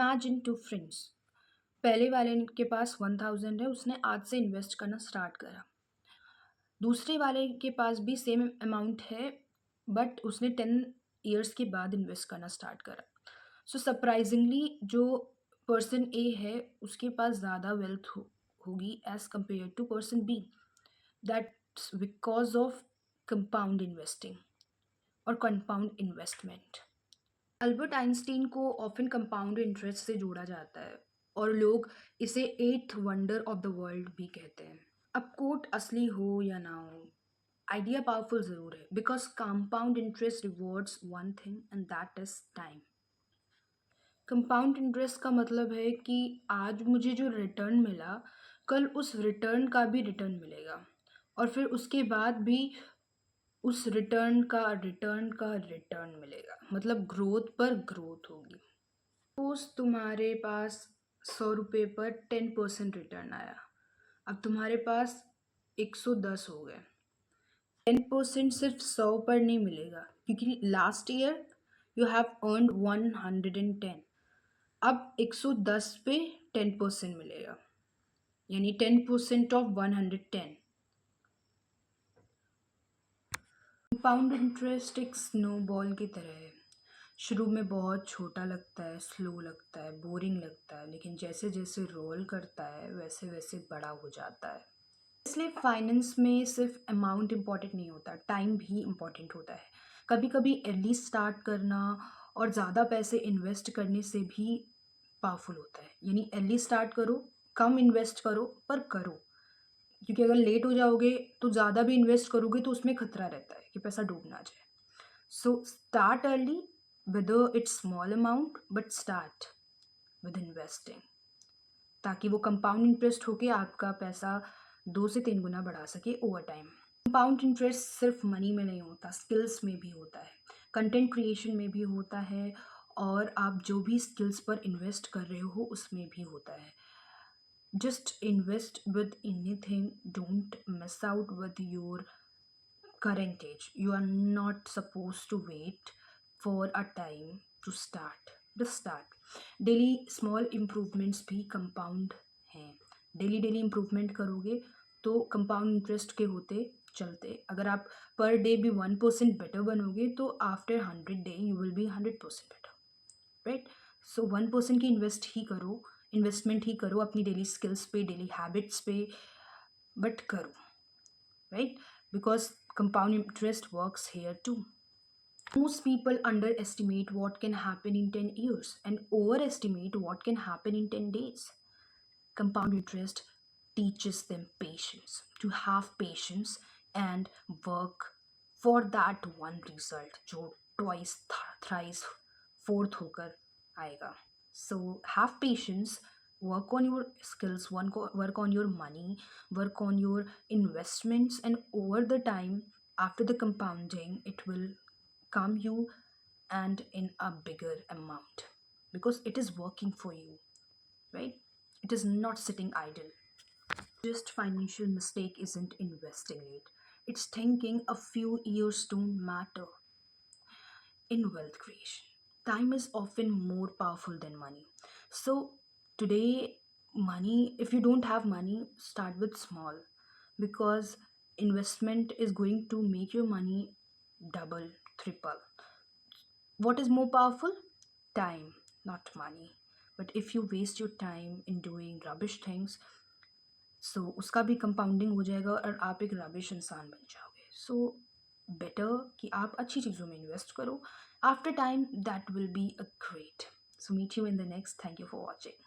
Imagine to friends. पहले वाले के पास 1000 है, उसने आज से इन्वेस्ट करना स्टार्ट करा। दूसरे वाले के पास भी सेम अमाउंट है, बट उसने 10 ईयर्स के बाद इन्वेस्ट करना स्टार्ट करा। सो सरप्राइजिंगली जो पर्सन ए है उसके पास ज़्यादा वेल्थ होगी as compare to person B. That's because of compound investing और कंपाउंड इन्वेस्टमेंट। अल्बर्ट आइंस्टीन को ऑफन कंपाउंड इंटरेस्ट से जोड़ा जाता है और लोग इसे eighth wonder of the world भी कहते हैं। अब कोट असली हो या ना हो, आइडिया पावरफुल ज़रूर है, because compound interest rewards one thing and that is time. Compound interest का मतलब है कि आज मुझे जो रिटर्न मिला, कल उस रिटर्न का भी रिटर्न मिलेगा और फिर उसके बाद भी उस रिटर्न मिलेगा, मतलब ग्रोथ पर ग्रोथ होगी। सपोज तुम्हारे पास 100 रुपये पर 10% रिटर्न आया, अब तुम्हारे पास 110 हो गए। 10% सिर्फ 100 पर नहीं मिलेगा, क्योंकि last year you have earned 110। अब 110 पे 10% मिलेगा, यानी 10% ऑफ 110। कंपाउंड इंटरेस्ट एक स्नोबॉल की तरह है। शुरू में बहुत छोटा लगता है, स्लो लगता है, बोरिंग लगता है, लेकिन जैसे जैसे रोल करता है वैसे वैसे बड़ा हो जाता है। इसलिए फाइनेंस में सिर्फ अमाउंट इम्पॉर्टेंट नहीं होता, टाइम भी इम्पॉर्टेंट होता है। कभी कभी अर्ली स्टार्ट करना और ज़्यादा पैसे इन्वेस्ट करने से भी पावरफुल होता है। यानी अर्ली स्टार्ट करो, कम इन्वेस्ट करो, पर करो, क्योंकि अगर लेट हो जाओगे तो ज़्यादा भी इन्वेस्ट करोगे तो उसमें खतरा रहता है कि पैसा डूब ना जाए। So start early, whether it's small amount, but start with investing, ताकि वो कंपाउंड इंटरेस्ट होके आपका पैसा 2 से 3 गुना बढ़ा सके ओवर टाइम। कंपाउंड इंटरेस्ट सिर्फ मनी में नहीं होता, स्किल्स में भी होता है, कंटेंट क्रिएशन में भी होता है, और आप जो भी स्किल्स पर इन्वेस्ट कर रहे हो उसमें भी होता है। Just invest with anything, don't miss out with your current age. You are not supposed to wait for a time to start. Just start. Daily small improvements भी कंपाउंड हैं। डेली इम्प्रूवमेंट करोगे तो कंपाउंड इंटरेस्ट के होते चलते, अगर आप per day भी 1% बेटर बनोगे तो after 100 day you will be 100% better, right? So 1% की इन्वेस्टमेंट ही करो अपनी डेली स्किल्स पे, डेली हैबिट्स पे, बट करो, right? Because compound interest works here too. Most people underestimate what can happen in 10 years and overestimate what can happen in 10 days. Compound interest teaches them patience, to have patience and work for that one result जो twice, thrice, fourth होकर आएगा. So have patience, work on your skills, work on your money, work on your investments, and over the time, after the compounding, it will come you and in a bigger amount, because it is working for you, right? It is not sitting idle. Just financial mistake isn't investing late, it's thinking a few years don't matter. In wealth creation, time is often more powerful than money. So, today, money, if you don't have money, start with small, because investment is going to make your money double, triple. What is more powerful? Time, not money. But if you waste your time in doing rubbish things, सो उसका भी compounding हो जाएगा और आप एक rubbish इंसान बन जाओगे। सो बेटर कि आप अच्छी चीज़ों में इन्वेस्ट करो, after time that will be a great. So meet you in the next. Thank you for watching.